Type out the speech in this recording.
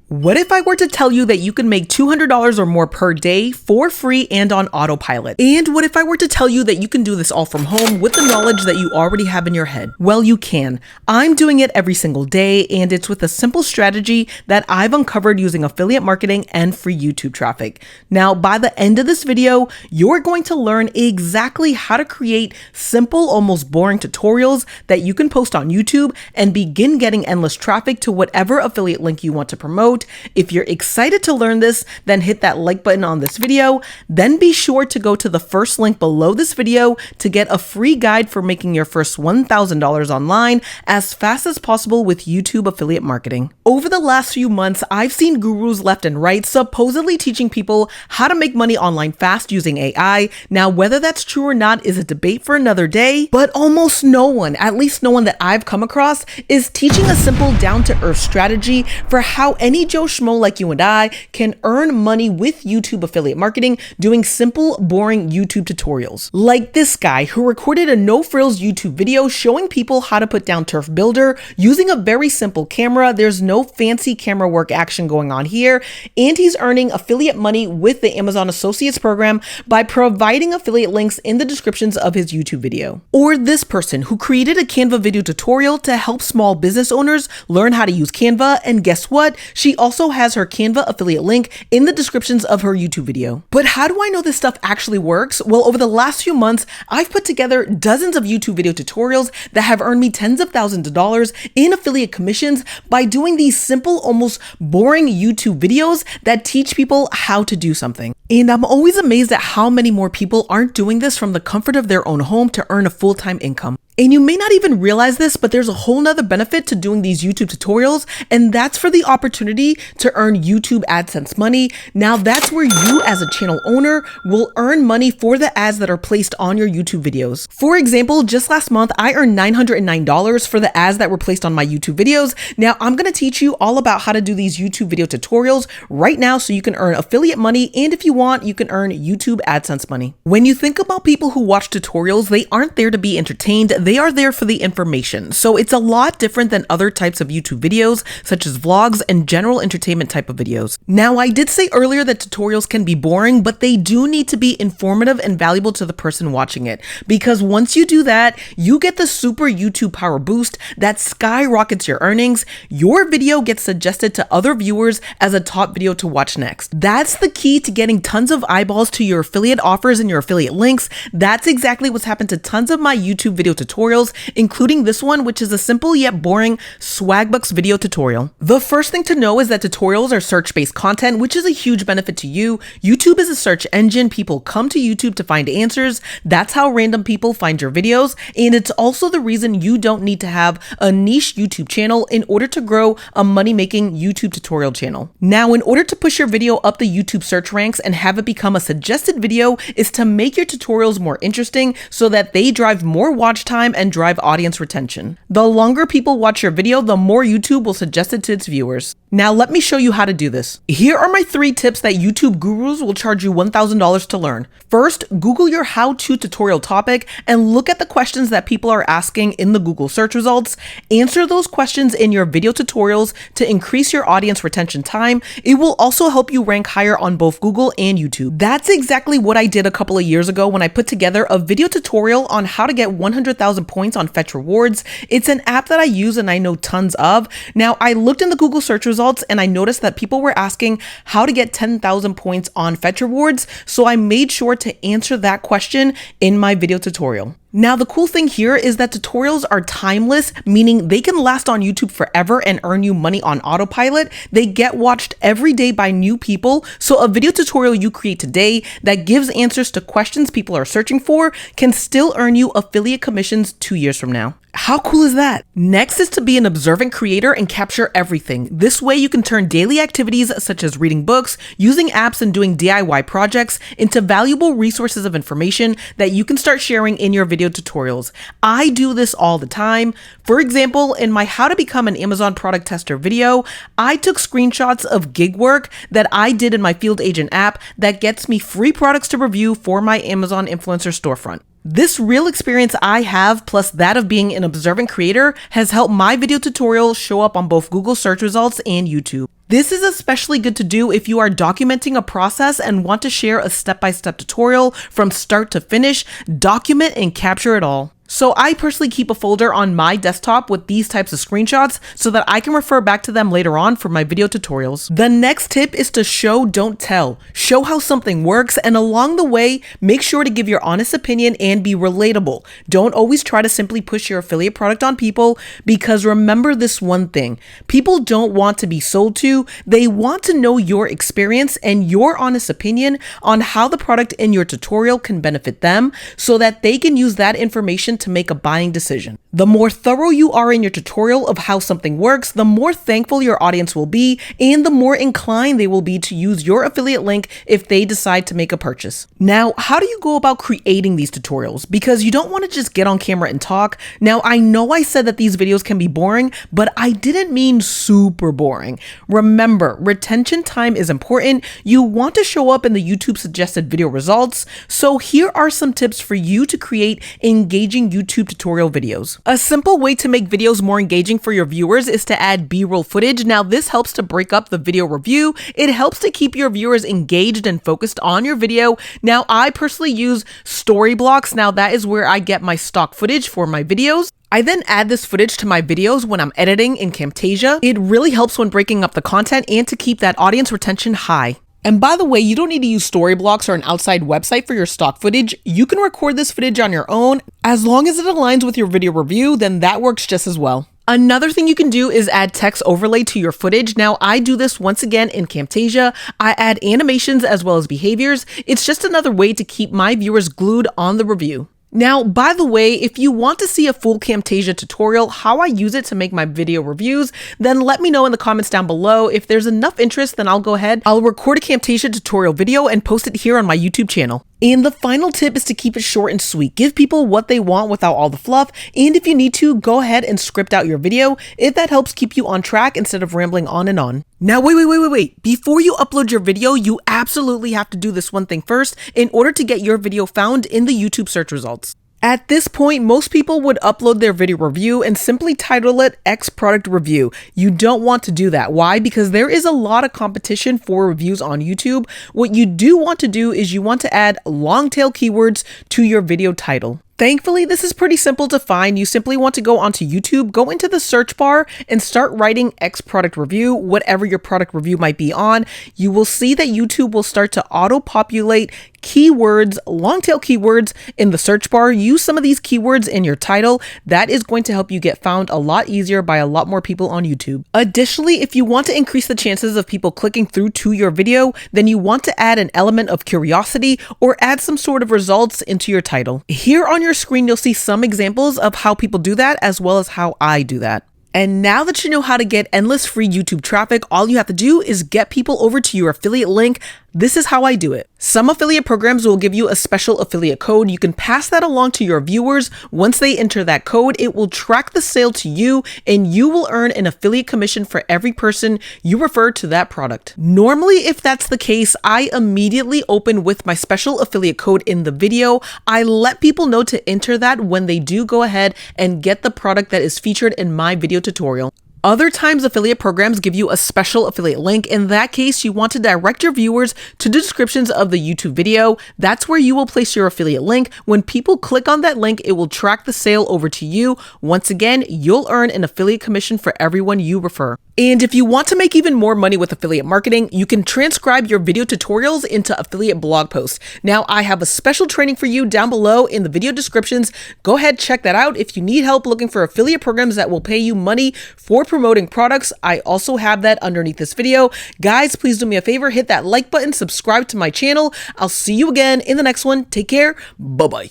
What if I were to tell you that you can make $200 or more per day for free and on autopilot? And what if I were to tell you that you can do this all from home with the knowledge that you already have in your head? Well, you can. I'm doing it every single day, and it's with a simple strategy that I've uncovered using affiliate marketing and free YouTube traffic. Now, by the end of this video, you're going to learn exactly how to create simple, almost boring tutorials that you can post on YouTube and begin getting endless traffic to whatever affiliate link you want to promote. If you're excited to learn this, then hit that like button on this video. Then be sure to go to the first link below this video to get a free guide for making your first $1,000 online as fast as possible with YouTube affiliate marketing. Over the last few months, I've seen gurus left and right supposedly teaching people how to make money online fast using AI. Now, whether that's true or not is a debate for another day, but almost no one, at least no one that I've come across, is teaching a simple down-to-earth strategy for how any Joe Schmo like you and I can earn money with YouTube affiliate marketing doing simple, boring YouTube tutorials. Like this guy who recorded a no-frills YouTube video showing people how to put down Turf Builder using a very simple camera. There's no fancy camera work action going on here, and he's earning affiliate money with the Amazon Associates program by providing affiliate links in the descriptions of his YouTube video. Or this person who created a Canva video tutorial to help small business owners learn how to use Canva, and guess what? She also has her Canva affiliate link in the descriptions of her YouTube video. But how do I know this stuff actually works? Well, over the last few months, I've put together dozens of YouTube video tutorials that have earned me tens of thousands of dollars in affiliate commissions by doing these simple, almost boring YouTube videos that teach people how to do something. And I'm always amazed at how many more people aren't doing this from the comfort of their own home to earn a full-time income. And you may not even realize this, but there's a whole nother benefit to doing these YouTube tutorials, and that's for the opportunity to earn YouTube AdSense money. Now that's where you as a channel owner will earn money for the ads that are placed on your YouTube videos. For example, just last month, I earned $909 for the ads that were placed on my YouTube videos. Now I'm gonna teach you all about how to do these YouTube video tutorials right now so you can earn affiliate money, and if you want, you can earn YouTube AdSense money. When you think about people who watch tutorials, they aren't there to be entertained. They are there for the information. So it's a lot different than other types of YouTube videos, such as vlogs and general entertainment type of videos. Now, I did say earlier that tutorials can be boring, but they do need to be informative and valuable to the person watching it. Because once you do that, you get the super YouTube power boost that skyrockets your earnings. Your video gets suggested to other viewers as a top video to watch next. That's the key to getting tons of eyeballs to your affiliate offers and your affiliate links. That's exactly what's happened to tons of my YouTube video tutorials, including this one, which is a simple yet boring Swagbucks video tutorial. The first thing to know is that tutorials are search-based content, which is a huge benefit to you. YouTube is a search engine. People come to YouTube to find answers. That's how random people find your videos. And it's also the reason you don't need to have a niche YouTube channel in order to grow a money-making YouTube tutorial channel. Now, in order to push your video up the YouTube search ranks and have it become a suggested video is to make your tutorials more interesting so that they drive more watch time and drive audience retention. The longer people watch your video, the more YouTube will suggest it to its viewers. Now let me show you how to do this. Here are my 3 tips that YouTube gurus will charge you $1,000 to learn. First, Google your how-to tutorial topic and look at the questions that people are asking in the Google search results. Answer those questions in your video tutorials to increase your audience retention time. It will also help you rank higher on both Google and YouTube. That's exactly what I did a couple of years ago when I put together a video tutorial on how to get 100,000 points on Fetch Rewards. It's an app that I use and I know tons of. Now, I looked in the Google search results and I noticed that people were asking how to get 10,000 points on Fetch Rewards, so I made sure to answer that question in my video tutorial. Now, the cool thing here is that tutorials are timeless, meaning they can last on YouTube forever and earn you money on autopilot. They get watched every day by new people. So a video tutorial you create today that gives answers to questions people are searching for can still earn you affiliate commissions 2 years from now. How cool is that? Next is to be an observant creator and capture everything. This way you can turn daily activities such as reading books, using apps, and doing DIY projects into valuable resources of information that you can start sharing in your video tutorials. I do this all the time. For example, in my How to Become an Amazon Product Tester video, I took screenshots of gig work that I did in my Field Agent app that gets me free products to review for my Amazon influencer storefront. This real experience I have, plus that of being an observant creator, has helped my video tutorial show up on both Google search results and YouTube. This is especially good to do if you are documenting a process and want to share a step-by-step tutorial from start to finish. Document and capture it all. So I personally keep a folder on my desktop with these types of screenshots so that I can refer back to them later on for my video tutorials. The next tip is to show, don't tell. Show how something works, and along the way, make sure to give your honest opinion and be relatable. Don't always try to simply push your affiliate product on people, because remember this one thing: people don't want to be sold to, they want to know your experience and your honest opinion on how the product in your tutorial can benefit them so that they can use that information to make a buying decision. The more thorough you are in your tutorial of how something works, the more thankful your audience will be, and the more inclined they will be to use your affiliate link if they decide to make a purchase. Now, how do you go about creating these tutorials? Because you don't want to just get on camera and talk. Now, I know I said that these videos can be boring, but I didn't mean super boring. Remember, retention time is important. You want to show up in the YouTube suggested video results. So here are some tips for you to create engaging YouTube tutorial videos. A simple way to make videos more engaging for your viewers is to add B-roll footage. Now, this helps to break up the video review. It helps to keep your viewers engaged and focused on your video. Now, I personally use Storyblocks. Now, that is where I get my stock footage for my videos. I then add this footage to my videos when I'm editing in Camtasia. It really helps when breaking up the content and to keep that audience retention high. And by the way, you don't need to use Storyblocks or an outside website for your stock footage. You can record this footage on your own. As long as it aligns with your video review, then that works just as well. Another thing you can do is add text overlay to your footage. Now, I do this once again in Camtasia. I add animations as well as behaviors. It's just another way to keep my viewers glued on the review. Now, by the way, if you want to see a full Camtasia tutorial, how I use it to make my video reviews, then let me know in the comments down below. If there's enough interest, then I'll go ahead. I'll record a Camtasia tutorial video and post it here on my YouTube channel. And the final tip is to keep it short and sweet. Give people what they want without all the fluff. And if you need to, go ahead and script out your video if that helps keep you on track instead of rambling on and on. Now, wait. Before you upload your video, you absolutely have to do this one thing first in order to get your video found in the YouTube search results. At this point, most people would upload their video review and simply title it X product review. You don't want to do that. Why? Because there is a lot of competition for reviews on YouTube. What you do want to do is you want to add long tail keywords to your video title. Thankfully, this is pretty simple to find. You simply want to go onto YouTube, go into the search bar and start writing X product review, whatever your product review might be on. You will see that YouTube will start to auto-populate keywords, long tail keywords in the search bar. Use some of these keywords in your title. That is going to help you get found a lot easier by a lot more people on YouTube. Additionally, if you want to increase the chances of people clicking through to your video, then you want to add an element of curiosity or add some sort of results into your title. Here on your screen, you'll see some examples of how people do that, as well as how I do that. And now that you know how to get endless free YouTube traffic, all you have to do is get people over to your affiliate link. This is how I do it. Some affiliate programs will give you a special affiliate code. You can pass that along to your viewers. Once they enter that code, it will track the sale to you and you will earn an affiliate commission for every person you refer to that product. Normally, if that's the case, I immediately open with my special affiliate code in the video. I let people know to enter that when they do go ahead and get the product that is featured in my video tutorial. Other times, affiliate programs give you a special affiliate link. In that case, you want to direct your viewers to the descriptions of the YouTube video. That's where you will place your affiliate link. When people click on that link, it will track the sale over to you. Once again, you'll earn an affiliate commission for everyone you refer. And if you want to make even more money with affiliate marketing, you can transcribe your video tutorials into affiliate blog posts. Now, I have a special training for you down below in the video descriptions. Go ahead, check that out. If you need help looking for affiliate programs that will pay you money for promoting products, I also have that underneath this video. Guys, please do me a favor, hit that like button, subscribe to my channel. I'll see you again in the next one. Take care. Bye-bye.